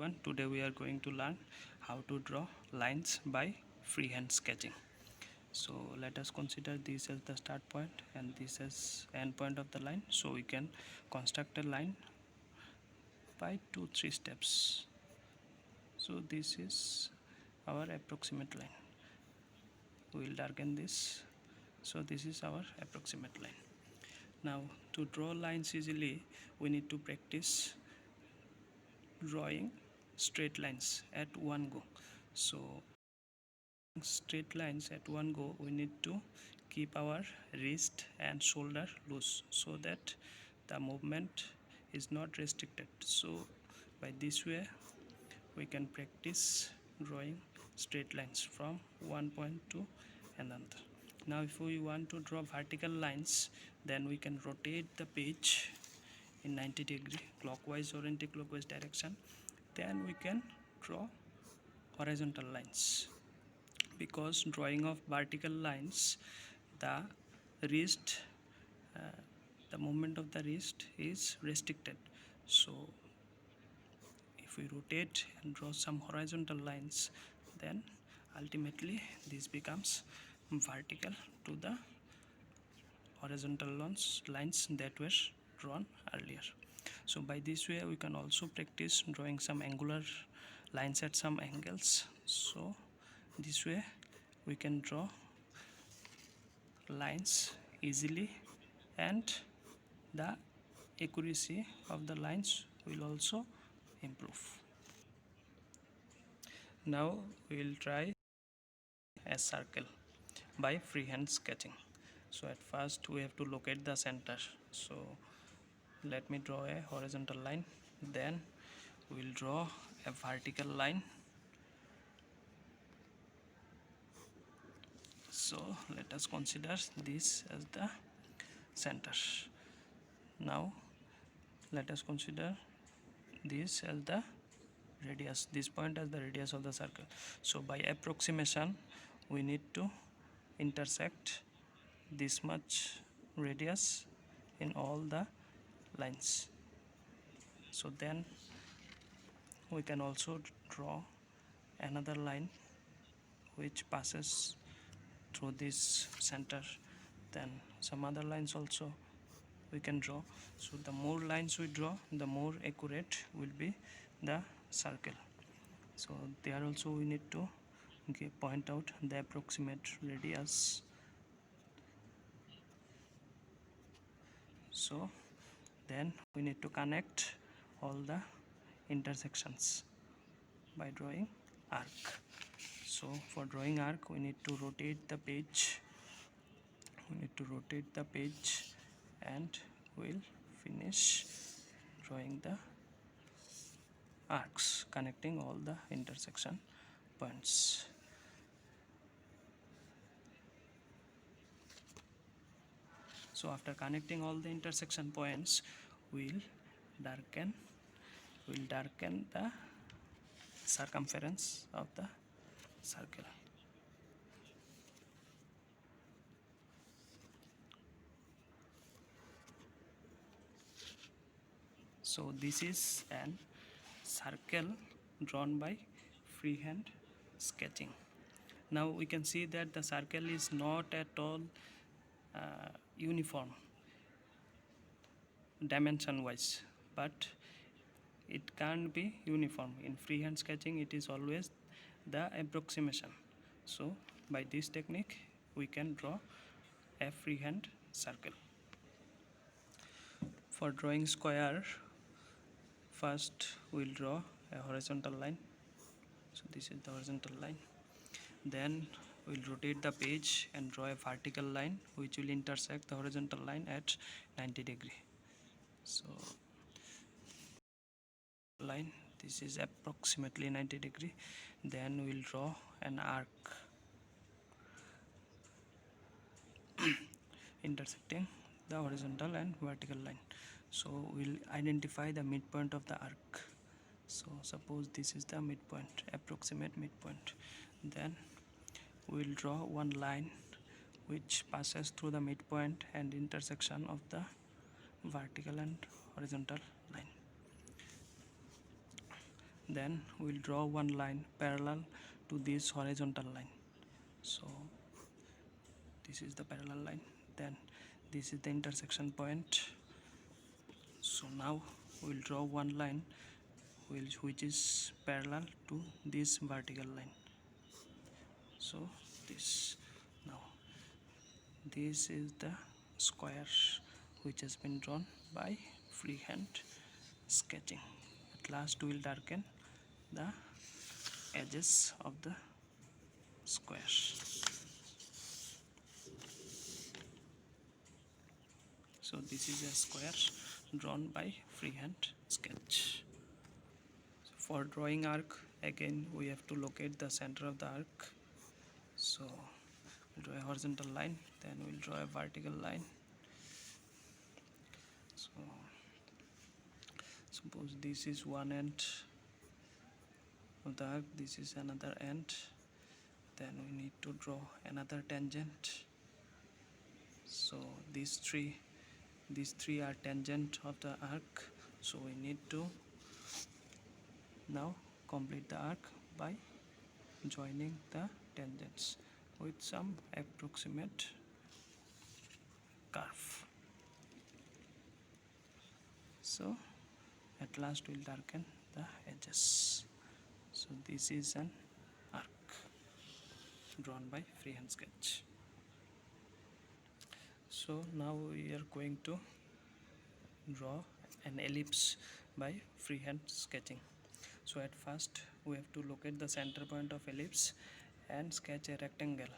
everyone. Today we are going to learn how to draw lines by freehand sketching. So let us consider this as the start point and this as end point of the line. So we can construct a line by 2-3 steps. So this is our approximate line. We will darken this. So this is our approximate line. Now to draw lines easily, we need to practice drawing straight lines at one go. So straight lines at one go, we need to keep our wrist and shoulder loose so that the movement is not restricted. So by this way we can practice drawing straight lines from one point to another. Now if we want to draw vertical lines, then we can rotate the page in 90-degree clockwise or anti-clockwise direction. Then we can draw horizontal lines, because drawing of vertical lines, the wrist the movement of the wrist is restricted. So if we rotate and draw some horizontal lines, then ultimately this becomes vertical to the horizontal lines that were drawn earlier. So by this way we can also practice drawing some angular lines at some angles. So this way we can draw lines easily and the accuracy of the lines will also improve. Now we will try a circle by freehand sketching. So at first we have to locate the center. So let me draw a horizontal line, then we will draw a vertical line. So let us consider this as the center. Now let us consider this as the radius, this point as the radius of the circle. So by approximation we need to intersect this much radius in all the lines. So then we can also draw another line which passes through this center, then some other lines also we can draw. So the more lines we draw, the more accurate will be the circle. So there also we need to point out the approximate radius. So then we need to connect all the intersections by drawing arc. So for drawing arc we need to rotate the page, and we'll finish drawing the arcs connecting all the intersection points. So after connecting all the intersection points, we'll darken the circumference of the circle. So this is an circle drawn by freehand sketching. Now we can see that the circle is not at all uniform dimension wise, but it can't be uniform. In freehand sketching it is always the approximation. So by this technique we can draw a freehand circle. For drawing square, first we'll draw a horizontal line. So this is the horizontal line. Then we'll rotate the page and draw a vertical line which will intersect the horizontal line at 90-degree. So line, this is approximately 90-degree. Then we'll draw an arc intersecting the horizontal and vertical line. So we'll identify the midpoint of the arc. So suppose this is the midpoint, approximate midpoint. Then we'll draw one line which passes through the midpoint and intersection of the vertical and horizontal line. Then we'll draw one line parallel to this horizontal line. So this is the parallel line, then this is the intersection point. So now we'll draw one line which is parallel to this vertical line. So this, now this is the square which has been drawn by freehand sketching. At last we will darken the edges of the square. So this is a square drawn by freehand sketch. So for drawing arc, again we have to locate the center of the arc. So we'll draw a horizontal line, then we'll draw a vertical line. So suppose this is one end of the arc, this is another end, then we need to draw another tangent. So these three are tangent of the arc, so we need to now complete the arc by joining the tangents with some approximate curve. So at last we'll darken the edges. So this is an arc drawn by freehand sketch. So now we are going to draw an ellipse by freehand sketching. So at first we have to locate the center point of ellipse and sketch a rectangle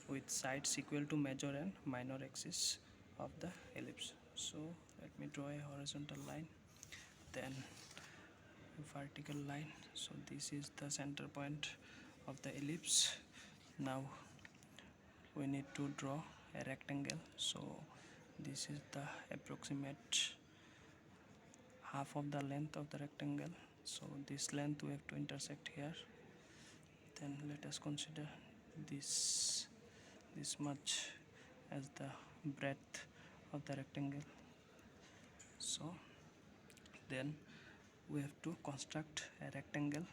with sides equal to major and minor axis of the ellipse. So let me draw a horizontal line, then a vertical line. So this is the center point of the ellipse. Now we need to draw a rectangle. So this is the approximate half of the length of the rectangle. So this length we have to intersect here. Then let us consider this much as the breadth of the rectangle. So then we have to construct a rectangle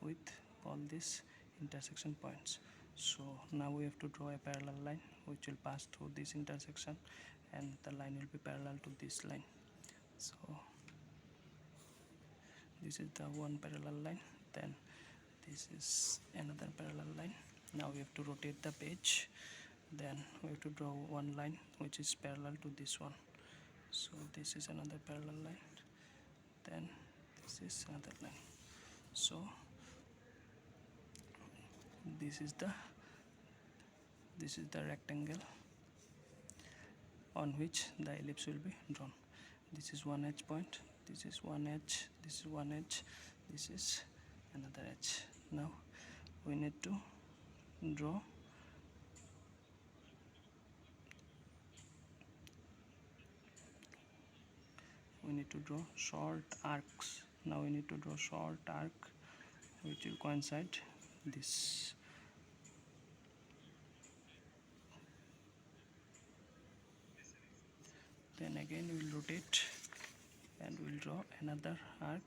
with all these intersection points. So now we have to draw a parallel line which will pass through this intersection, and the line will be parallel to this line. So this is the one parallel line, then this is another parallel line. Now we have to rotate the page, then we have to draw one line which is parallel to this one. So this is another parallel line, then this is another line. So this is the rectangle on which the ellipse will be drawn. This is one edge point, this is one edge, this is one edge, this is another edge. Now we need to draw short arcs. Now we need to draw short arc which will coincide this. Then again we will rotate and we will draw another arc.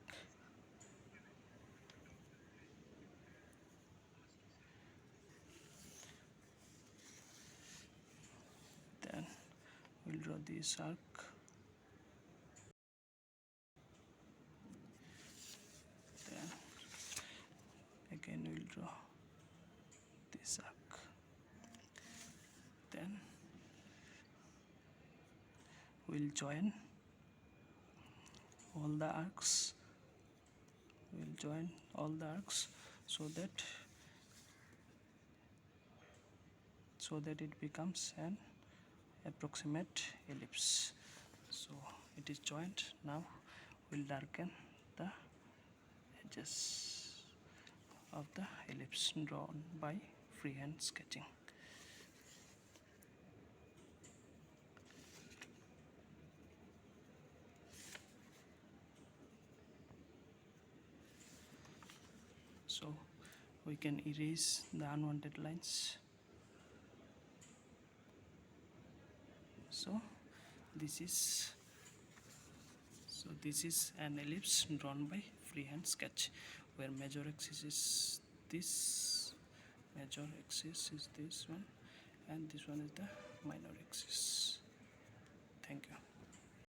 Then we will draw this arc. Then again we will draw this arc. Then we will join all the arcs. We will join all the arcs so that it becomes an approximate ellipse. So it is joined. Now we'll darken the edges of the ellipse drawn by freehand sketching. So we can erase the unwanted lines. So this is an ellipse drawn by freehand sketch, where major axis is this, major axis is this one, and this one is the minor axis.